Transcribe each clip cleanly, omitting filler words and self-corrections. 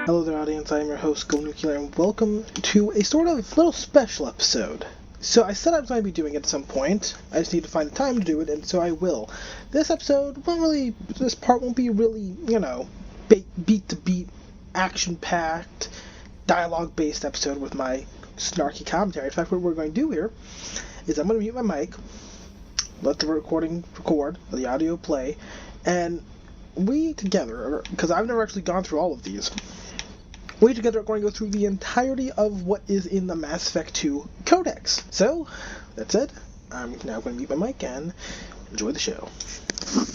Hello there, audience. I am your host, Go Nuclear, and welcome to a sort of little special episode. So I said I was going to be doing it at some point. I just need to find the time to do it, and so I will. This part won't be really, beat-to-beat, action-packed, dialogue-based episode with my snarky commentary. In fact, what we're going to do here is I'm going to mute my mic, let the recording record, the audio play, and we together, because I've never actually gone through all of these, we together are going to go through the entirety of what is in the Mass Effect 2 Codex. So, that's it. I'm now going to mute my mic and enjoy the show.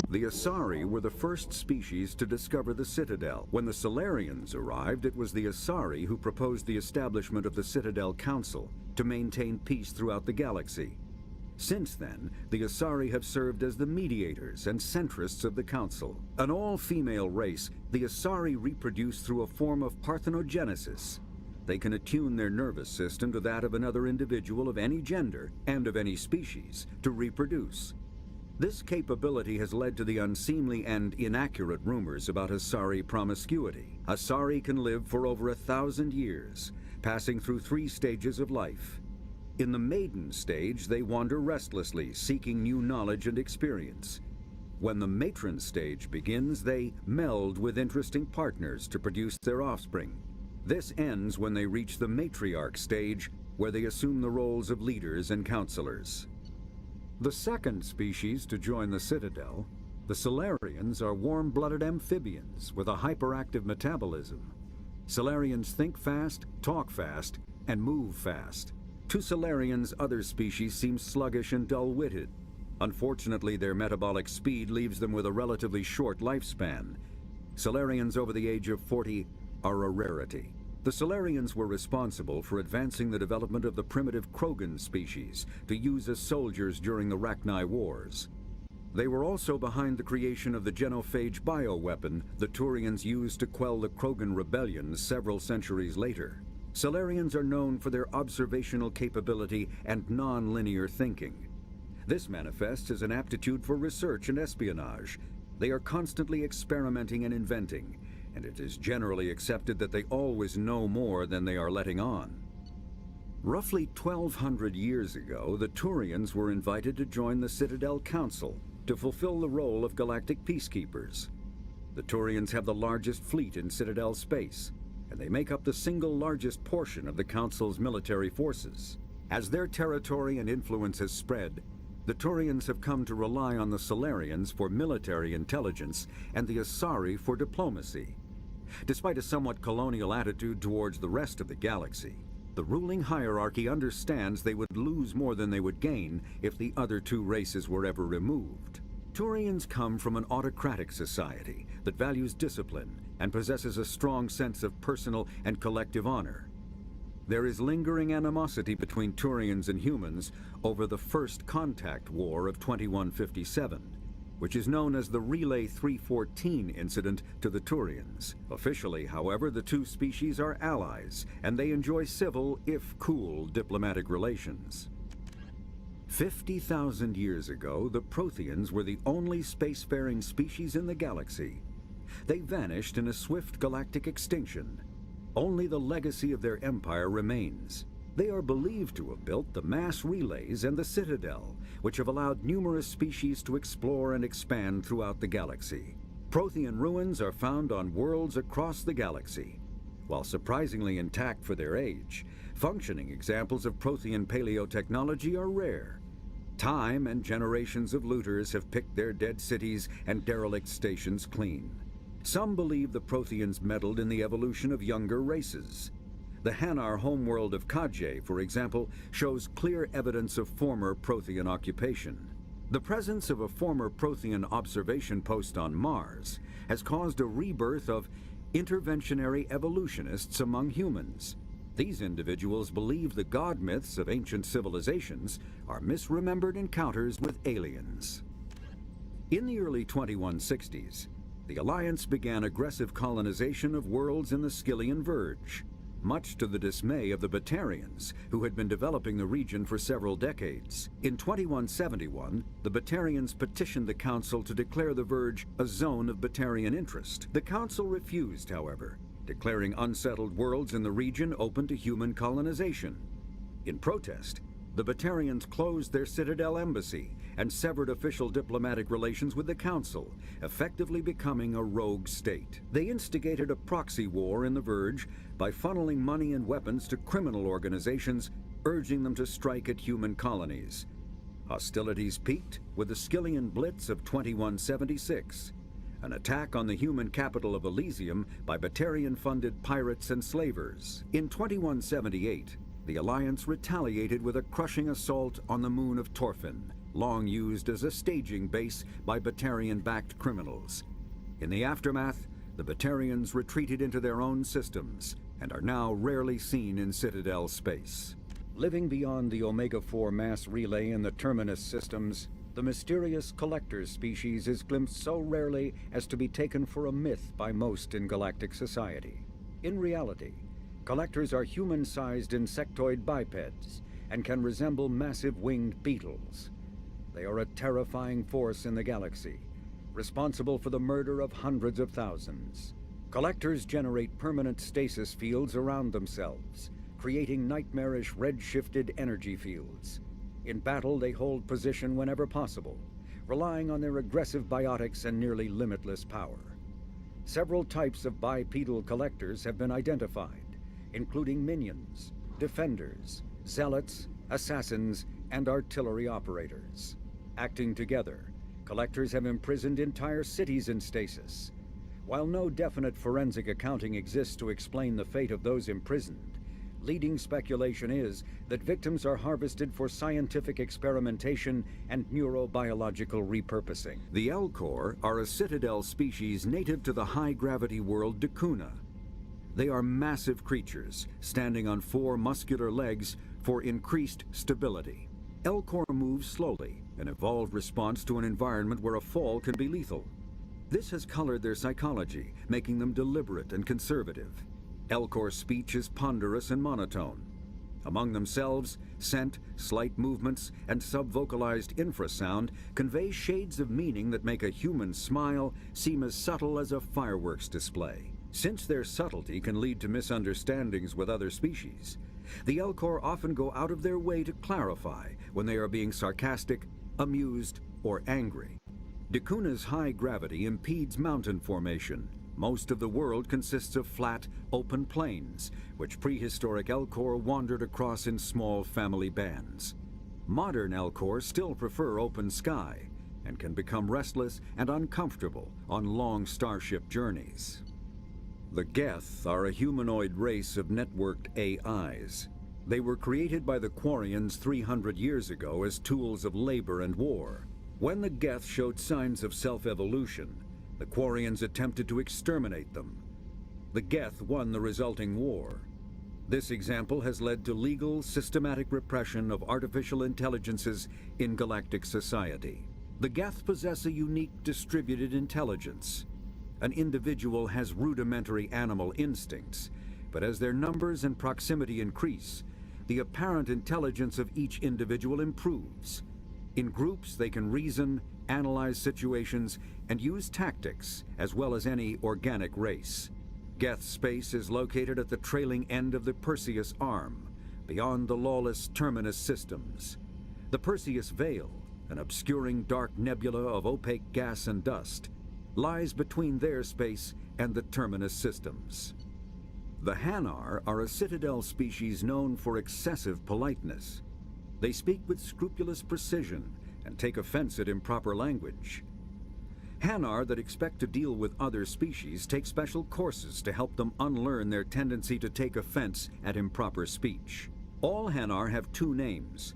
The Asari were the first species to discover the Citadel. When the Solarians arrived, it was the Asari who proposed the establishment of the Citadel Council to maintain peace throughout the galaxy. Since then, the Asari have served as the mediators and centrists of the Council. An all-female race, the Asari reproduce through a form of parthenogenesis. They can attune their nervous system to that of another individual of any gender and of any species to reproduce. This capability has led to the unseemly and inaccurate rumors about Asari promiscuity. Asari can live for over 1,000 years, passing through 3 stages of life. In the maiden stage, they wander restlessly, seeking new knowledge and experience. When the matron stage begins, they meld with interesting partners to produce their offspring. This ends when they reach the matriarch stage, where they assume the roles of leaders and counselors. The second species to join the Citadel, the Solarians, are warm-blooded amphibians with a hyperactive metabolism. Solarians think fast, talk fast, and move fast. To Solarians, other species seem sluggish and dull-witted. Unfortunately, their metabolic speed leaves them with a relatively short lifespan. Solarians over the age of 40 are a rarity. The Solarians were responsible for advancing the development of the primitive Krogan species to use as soldiers during the Rachni Wars. They were also behind the creation of the genophage bioweapon the Turians used to quell the Krogan rebellions several centuries later. Solarians are known for their observational capability and non-linear thinking. This manifests as an aptitude for research and espionage. They are constantly experimenting and inventing, and it is generally accepted that they always know more than they are letting on. Roughly 1,200 years ago, the Turians were invited to join the Citadel Council to fulfill the role of galactic peacekeepers. The Turians have the largest fleet in Citadel space, and they make up the single largest portion of the Council's military forces. As their territory and influence has spread, the Turians have come to rely on the Solarians for military intelligence and the Asari for diplomacy. Despite a somewhat colonial attitude towards the rest of the galaxy, the ruling hierarchy understands they would lose more than they would gain if the other 2 races were ever removed. Turians come from an autocratic society that values discipline and possesses a strong sense of personal and collective honor. There is lingering animosity between Turians and humans over the First Contact War of 2157, which is known as the Relay 314 incident to the Turians. Officially, however, the 2 species are allies, and they enjoy civil, if cool, diplomatic relations. 50,000 years ago, the Protheans were the only spacefaring species in the galaxy. They vanished in a swift galactic extinction. Only the legacy of their empire remains. They are believed to have built the mass relays and the Citadel, which have allowed numerous species to explore and expand throughout the galaxy. Prothean ruins are found on worlds across the galaxy. While surprisingly intact for their age, functioning examples of Prothean paleotechnology are rare. Time and generations of looters have picked their dead cities and derelict stations clean. Some believe the Protheans meddled in the evolution of younger races. The Hanar homeworld of Kajay, for example, shows clear evidence of former Prothean occupation. The presence of a former Prothean observation post on Mars has caused a rebirth of interventionary evolutionists among humans. These individuals believe the god myths of ancient civilizations are misremembered encounters with aliens. In the early 2160s, the Alliance began aggressive colonization of worlds in the Skyllian Verge, much to the dismay of the Batarians, who had been developing the region for several decades. In 2171, the Batarians petitioned the Council to declare the Verge a zone of Batarian interest. The Council refused, however, declaring unsettled worlds in the region open to human colonization. In protest, the Batarians closed their Citadel embassy and severed official diplomatic relations with the Council, effectively becoming a rogue state. They instigated a proxy war in the Verge by funneling money and weapons to criminal organizations, urging them to strike at human colonies. Hostilities peaked with the Skillian Blitz of 2176, an attack on the human capital of Elysium by Batarian-funded pirates and slavers. In 2178, the Alliance retaliated with a crushing assault on the moon of Torfin, long used as a staging base by Batarian-backed criminals. In the aftermath, the Batarians retreated into their own systems and are now rarely seen in Citadel space. Living beyond the Omega-4 mass relay in the Terminus systems, the mysterious Collectors species is glimpsed so rarely as to be taken for a myth by most in galactic society. In reality, Collectors are human-sized insectoid bipeds and can resemble massive winged beetles. They are a terrifying force in the galaxy, responsible for the murder of hundreds of thousands. Collectors generate permanent stasis fields around themselves, creating nightmarish red-shifted energy fields. In battle, they hold position whenever possible, relying on their aggressive biotics and nearly limitless power. Several types of bipedal Collectors have been identified, including minions, defenders, zealots, assassins, and artillery operators. Acting together, Collectors have imprisoned entire cities in stasis. While no definite forensic accounting exists to explain the fate of those imprisoned, leading speculation is that victims are harvested for scientific experimentation and neurobiological repurposing. The Elcor are a Citadel species native to the high-gravity world Dacuna. They are massive creatures, standing on 4 muscular legs for increased stability. Elcor move slowly, an evolved response to an environment where a fall can be lethal. This has colored their psychology, making them deliberate and conservative. Elcor speech is ponderous and monotone. Among themselves, scent, slight movements, and subvocalized infrasound convey shades of meaning that make a human smile seem as subtle as a fireworks display. Since their subtlety can lead to misunderstandings with other species, the Elcor often go out of their way to clarify when they are being sarcastic, amused, or angry. Dacuna's high gravity impedes mountain formation. Most of the world consists of flat, open plains, which prehistoric Elcor wandered across in small family bands. Modern Elcor still prefer open sky, and can become restless and uncomfortable on long starship journeys. The Geth are a humanoid race of networked AIs. They were created by the Quarians 300 years ago as tools of labor and war. When the Geth showed signs of self-evolution, the Quarians attempted to exterminate them. The Geth won the resulting war. This example has led to legal, systematic repression of artificial intelligences in galactic society. The Geth possess a unique distributed intelligence. An individual has rudimentary animal instincts, but as their numbers and proximity increase, the apparent intelligence of each individual improves. In groups, they can reason, analyze situations, and use tactics, as well as any organic race. Geth space is located at the trailing end of the Perseus Arm, beyond the lawless Terminus systems. The Perseus Veil, an obscuring dark nebula of opaque gas and dust, lies between their space and the Terminus systems. The Hanar are a Citadel species known for excessive politeness. They speak with scrupulous precision and take offense at improper language. Hanar that expect to deal with other species take special courses to help them unlearn their tendency to take offense at improper speech. All Hanar have 2 names.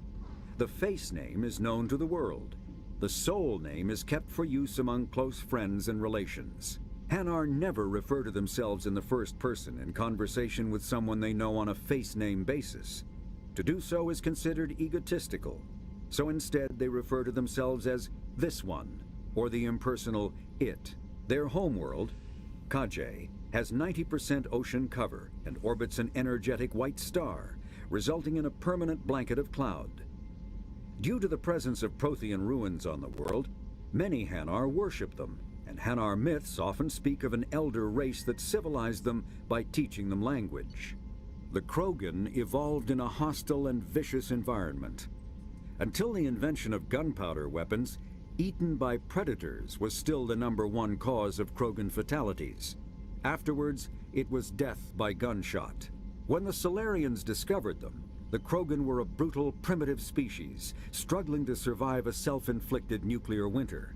The face name is known to the world. The soul name is kept for use among close friends and relations. Hanar never refer to themselves in the first person in conversation with someone they know on a face name basis. To do so is considered egotistical, so instead they refer to themselves as this one, or the impersonal it. Their homeworld, Kaje, has 90% ocean cover and orbits an energetic white star, resulting in a permanent blanket of cloud. Due to the presence of Prothean ruins on the world, many Hanar worship them and Hanar myths often speak of an elder race that civilized them by teaching them language. The Krogan evolved in a hostile and vicious environment. Until the invention of gunpowder weapons, eaten by predators was still the #1 cause of Krogan fatalities. Afterwards, it was death by gunshot. When the Solarians discovered them, the Krogan were a brutal, primitive species, struggling to survive a self-inflicted nuclear winter.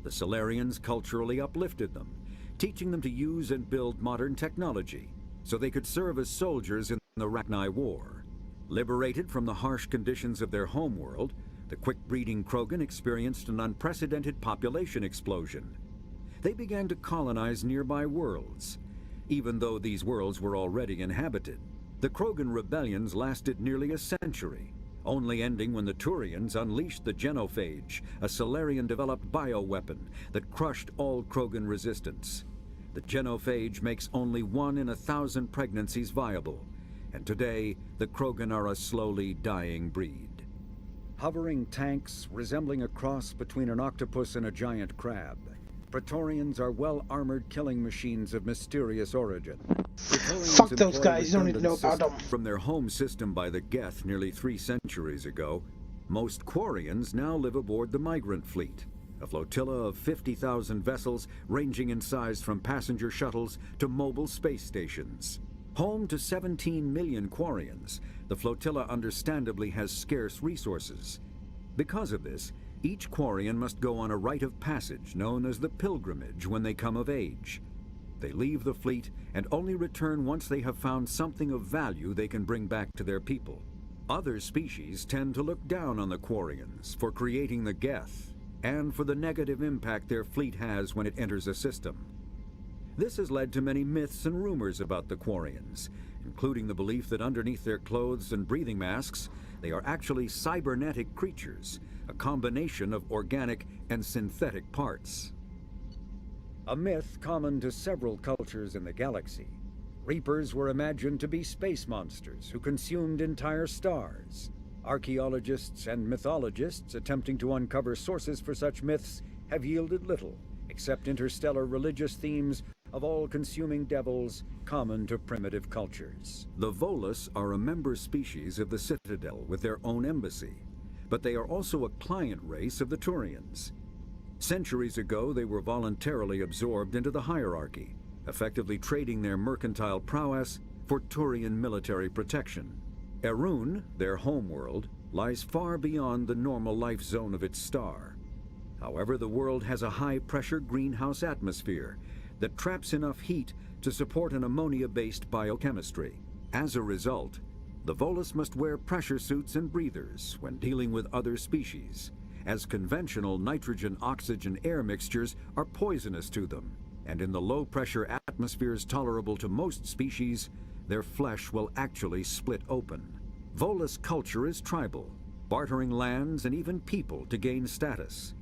The Solarians culturally uplifted them, teaching them to use and build modern technology, so they could serve as soldiers in the Rachni War. Liberated from the harsh conditions of their homeworld, the quick-breeding Krogan experienced an unprecedented population explosion. They began to colonize nearby worlds. Even though these worlds were already inhabited, the Krogan rebellions lasted nearly a century, only ending when the Turians unleashed the Genophage, a Solarian-developed bioweapon that crushed all Krogan resistance. The Genophage makes only 1 in 1,000 pregnancies viable, and today the Krogan are a slowly dying breed. Hovering tanks resembling a cross between an octopus and a giant crab, Praetorians are well-armored killing machines of mysterious origin. Fuck those guys, you don't need to know about them. From their home system by the Geth nearly 3 centuries ago, most Quarians now live aboard the Migrant Fleet, a flotilla of 50,000 vessels ranging in size from passenger shuttles to mobile space stations. Home to 17 million Quarians, the flotilla understandably has scarce resources. Because of this, each Quarian must go on a rite of passage known as the pilgrimage when they come of age. They leave the fleet and only return once they have found something of value they can bring back to their people. Other species tend to look down on the Quarians for creating the Geth and for the negative impact their fleet has when it enters a system. This has led to many myths and rumors about the Quarians, including the belief that underneath their clothes and breathing masks, they are actually cybernetic creatures, a combination of organic and synthetic parts. A myth common to several cultures in the galaxy. Reapers were imagined to be space monsters who consumed entire stars. Archaeologists and mythologists attempting to uncover sources for such myths have yielded little, except interstellar religious themes of all-consuming devils common to primitive cultures. The Volus are a member species of the Citadel with their own embassy, but they are also a client race of the Turians. Centuries ago, they were voluntarily absorbed into the hierarchy, effectively trading their mercantile prowess for Turian military protection. Erun, their homeworld, lies far beyond the normal life zone of its star. However, the world has a high-pressure greenhouse atmosphere that traps enough heat to support an ammonia-based biochemistry. As a result, the Volus must wear pressure suits and breathers when dealing with other species, as conventional nitrogen-oxygen air mixtures are poisonous to them, and in the low-pressure atmospheres tolerable to most species, their flesh will actually split open. Volus culture is tribal, bartering lands and even people to gain status.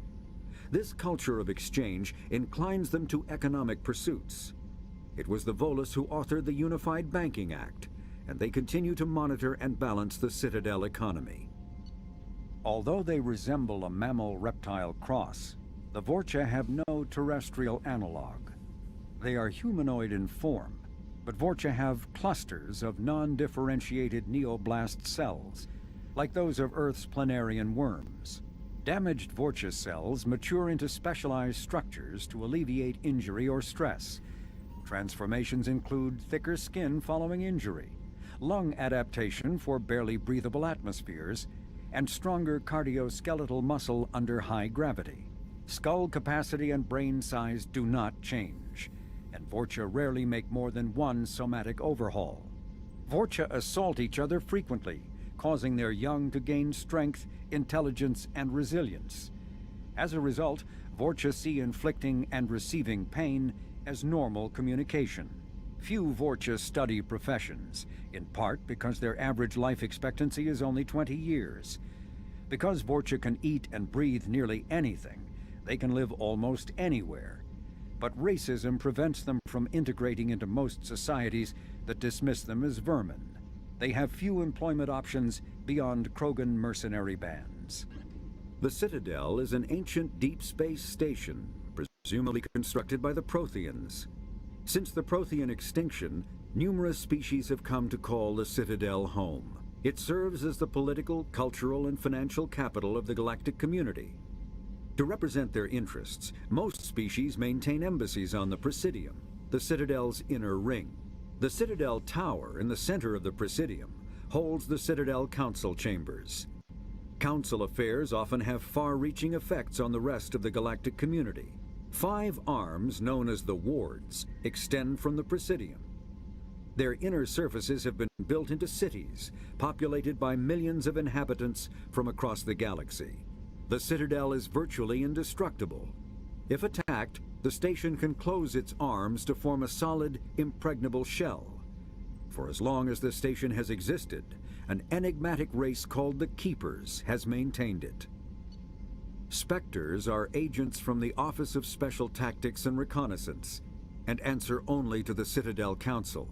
This culture of exchange inclines them to economic pursuits. It was the Volus who authored the Unified Banking Act, and they continue to monitor and balance the Citadel economy. Although they resemble a mammal-reptile cross, the Vorcha have no terrestrial analog. They are humanoid in form, but Vorcha have clusters of non-differentiated neoblast cells, like those of Earth's planarian worms. Damaged Vorcha cells mature into specialized structures to alleviate injury or stress. Transformations include thicker skin following injury, lung adaptation for barely breathable atmospheres, and stronger cardioskeletal muscle under high gravity. Skull capacity and brain size do not change, and Vorcha rarely make more than one somatic overhaul. Vorcha assault each other frequently, causing their young to gain strength, intelligence, and resilience. As a result, Vorcha see inflicting and receiving pain as normal communication. Few Vorcha study professions, in part because their average life expectancy is only 20 years. Because Vorcha can eat and breathe nearly anything, they can live almost anywhere. But racism prevents them from integrating into most societies that dismiss them as vermin. They have few employment options beyond Krogan mercenary bands. The Citadel is an ancient deep space station presumably constructed by the Protheans. Since the Prothean extinction, numerous species have come to call the Citadel home. It serves as the political, cultural, and financial capital of the galactic community. To represent their interests, most species maintain embassies on the Presidium, the Citadel's inner ring. The Citadel Tower in the center of the Presidium holds the Citadel Council chambers. Council affairs often have far-reaching effects on the rest of the galactic community. 5 arms, known as the wards, extend from the Presidium. Their inner surfaces have been built into cities, populated by millions of inhabitants from across the galaxy. The Citadel is virtually indestructible. If attacked, the station can close its arms to form a solid, impregnable shell. For as long as the station has existed, an enigmatic race called the Keepers has maintained it. Spectres are agents from the Office of Special Tactics and Reconnaissance, and answer only to the Citadel Council.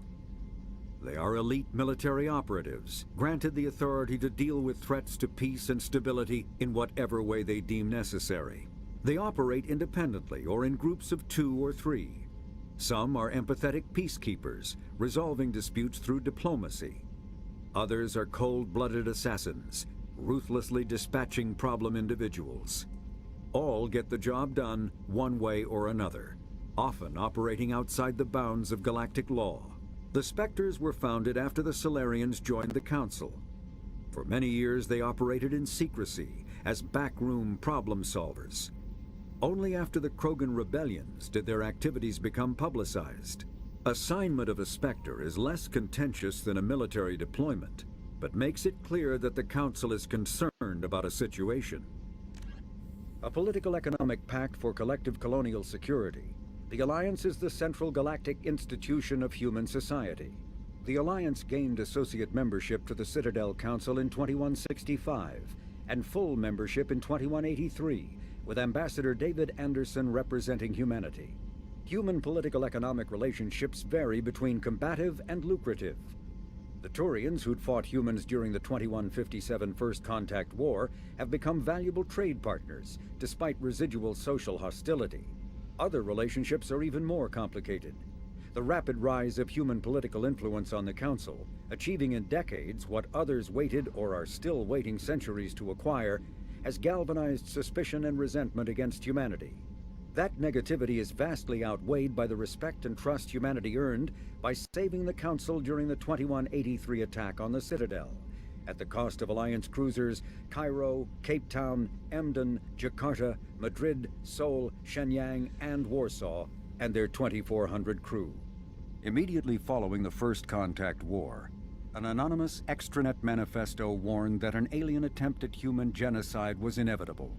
They are elite military operatives, granted the authority to deal with threats to peace and stability in whatever way they deem necessary. They operate independently or in groups of 2 or 3. Some are empathetic peacekeepers, resolving disputes through diplomacy. Others are cold-blooded assassins, ruthlessly dispatching problem individuals. All get the job done one way or another, often operating outside the bounds of galactic law. The Spectres were founded after the Solarians joined the Council. For many years they operated in secrecy as backroom problem solvers. Only after the Krogan rebellions did their activities become publicized. Assignment of a Spectre is less contentious than a military deployment, but makes it clear that the Council is concerned about a situation. A political economic pact for collective colonial security, the Alliance is the central galactic institution of human society. The Alliance gained associate membership to the Citadel Council in 2165, and full membership in 2183, with Ambassador David Anderson representing humanity. Human political economic relationships vary between combative and lucrative. The Turians, who'd fought humans during the 2157 First Contact War, have become valuable trade partners, despite residual social hostility. Other relationships are even more complicated. The rapid rise of human political influence on the Council, achieving in decades what others waited or are still waiting centuries to acquire, has galvanized suspicion and resentment against humanity. That negativity is vastly outweighed by the respect and trust humanity earned by saving the Council during the 2183 attack on the Citadel, at the cost of Alliance cruisers Cairo, Cape Town, Emden, Jakarta, Madrid, Seoul, Shenyang, and Warsaw, and their 2,400 crew. Immediately following the First Contact War, an anonymous extranet manifesto warned that an alien attempt at human genocide was inevitable.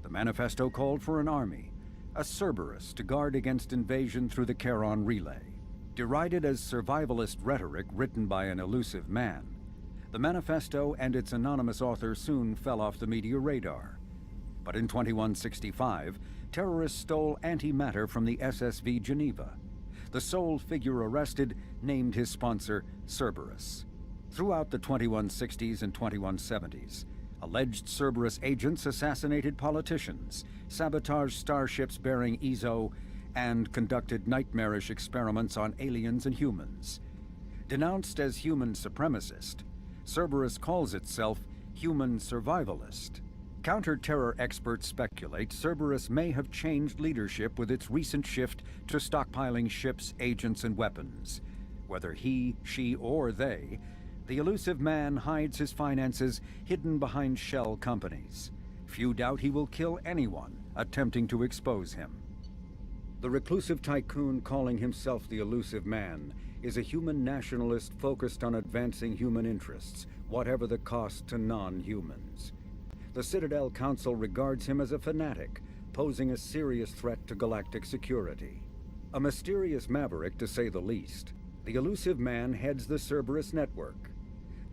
The manifesto called for an army, a Cerberus, to guard against invasion through the Charon Relay. Derided as survivalist rhetoric written by an elusive man, the manifesto and its anonymous author soon fell off the media radar. But in 2165, terrorists stole antimatter from the SSV Geneva. The sole figure arrested named his sponsor Cerberus. Throughout the 2160s and 2170s, alleged Cerberus agents assassinated politicians, sabotaged starships bearing EZO, and conducted nightmarish experiments on aliens and humans. Denounced as human supremacist, Cerberus calls itself human survivalist. Counter-terror experts speculate Cerberus may have changed leadership with its recent shift to stockpiling ships, agents, and weapons. Whether he, she, or they, the elusive man hides his finances hidden behind shell companies. Few doubt he will kill anyone attempting to expose him. The reclusive tycoon calling himself the elusive man is a human nationalist focused on advancing human interests, whatever the cost to non-humans. The Citadel Council regards him as a fanatic, posing a serious threat to galactic security. A mysterious maverick, to say the least, the elusive man heads the Cerberus network.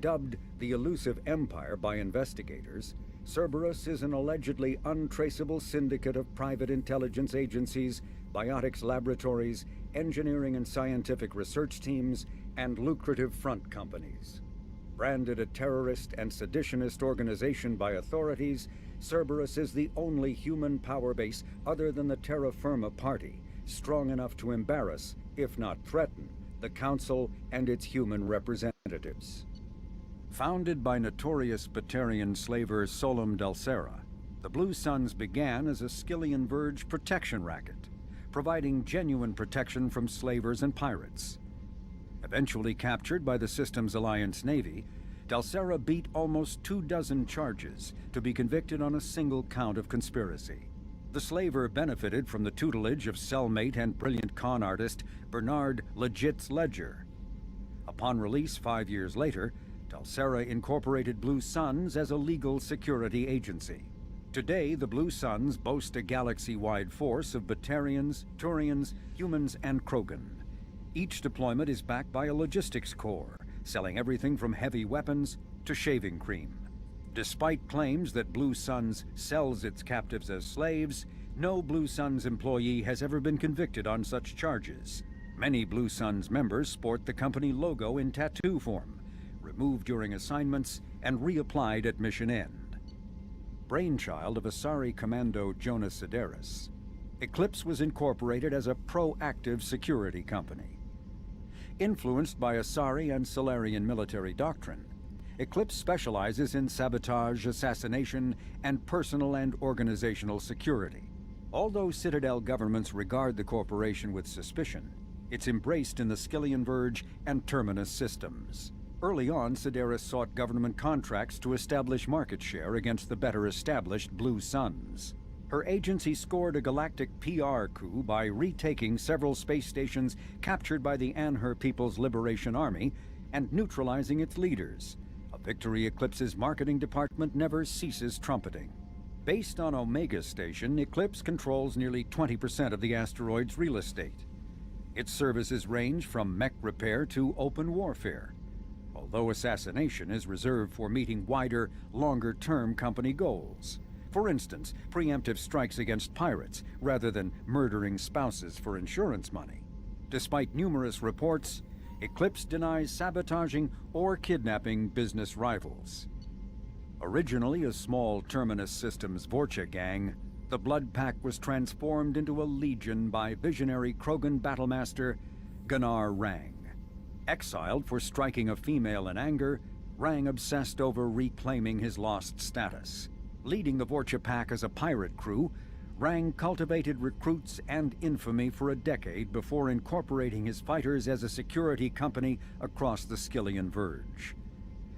Dubbed the Elusive Empire by investigators, Cerberus is an allegedly untraceable syndicate of private intelligence agencies, biotics laboratories, engineering and scientific research teams, and lucrative front companies. Branded a terrorist and seditionist organization by authorities, Cerberus is the only human power base other than the Terra Firma Party, strong enough to embarrass, if not threaten, the Council and its human representatives. Founded by notorious Batarian slaver Solum Dulcera, the Blue Suns began as a Skillian Verge protection racket, providing genuine protection from slavers and pirates. Eventually captured by the Systems Alliance Navy, Dulcera beat almost 24 charges to be convicted on a single count of conspiracy. The slaver benefited from the tutelage of cellmate and brilliant con artist Bernard Legit's Ledger. Upon release 5 years later, Dulcera incorporated Blue Suns as a legal security agency. Today, the Blue Suns boast a galaxy-wide force of Batarians, Turians, humans, and Krogan. Each deployment is backed by a logistics corps, selling everything from heavy weapons to shaving cream. Despite claims that Blue Suns sells its captives as slaves, no Blue Suns employee has ever been convicted on such charges. Many Blue Suns members sport the company logo in tattoo form, removed during assignments and reapplied at mission end. Brainchild of Asari Commando Jonas Sideris, Eclipse was incorporated as a proactive security company. Influenced by Asari and Solarian military doctrine, Eclipse specializes in sabotage, assassination, and personal and organizational security. Although Citadel governments regard the corporation with suspicion, it's embraced in the Skillian Verge and Terminus systems. Early on, Sideris sought government contracts to establish market share against the better-established Blue Suns. Her agency scored a galactic PR coup by retaking several space stations captured by the Anhur People's Liberation Army and neutralizing its leaders, a victory Eclipse's marketing department never ceases trumpeting. Based on Omega Station, Eclipse controls nearly 20% of the asteroid's real estate. Its services range from mech repair to open warfare, although assassination is reserved for meeting wider, longer-term company goals. For instance, preemptive strikes against pirates, rather than murdering spouses for insurance money. Despite numerous reports, Eclipse denies sabotaging or kidnapping business rivals. Originally a small Terminus Systems Vorcha gang, the Blood Pack was transformed into a legion by visionary Krogan battlemaster Gunnar Rang. Exiled for striking a female in anger, Rang obsessed over reclaiming his lost status. Leading the Vorcha Pack as a pirate crew, Rang cultivated recruits and infamy for a decade before incorporating his fighters as a security company across the Skillian Verge.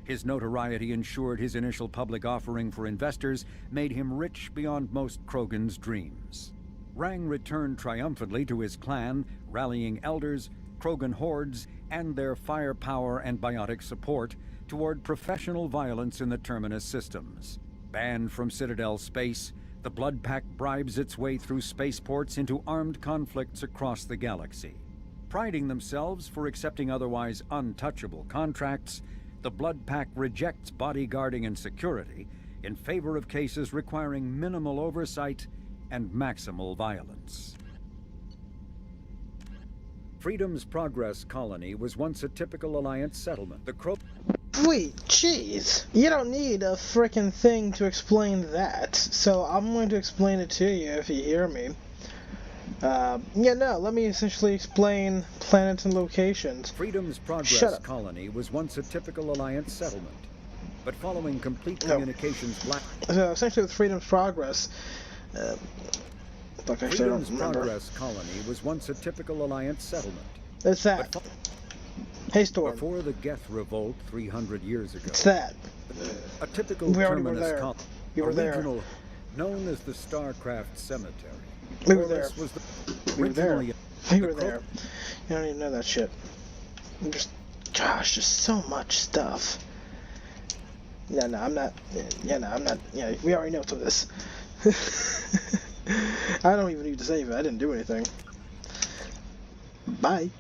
His notoriety ensured his initial public offering for investors made him rich beyond most Krogan's dreams. Rang returned triumphantly to his clan, rallying elders, Krogan hordes, and their firepower and biotic support toward professional violence in the Terminus systems. Banned from Citadel space, the Blood Pack bribes its way through spaceports into armed conflicts across the galaxy. Priding themselves for accepting otherwise untouchable contracts, the Blood Pack rejects bodyguarding and security in favor of cases requiring minimal oversight and maximal violence. Freedom's Progress colony was once a typical Alliance settlement. Wait, jeez. You don't need a frickin' thing to explain that, so I'm going to explain it to you if you hear me. Let me essentially explain planets and locations. Freedom's Progress colony was once a typical Alliance settlement, but following complete communications So essentially with Freedom's Progress, Freedom's Progress colony was once a typical Alliance settlement. It's that. Hey, Storm. Before the Geth Revolt 300 years ago. It's that. A typical Terminus colony. You were there. Known as the Starcraft Cemetery. We were there. Was we were there. We were there. You don't even know that shit. Just so much stuff. I'm not. Yeah, we already know some of this. I don't even need to save it. I didn't do anything. Bye.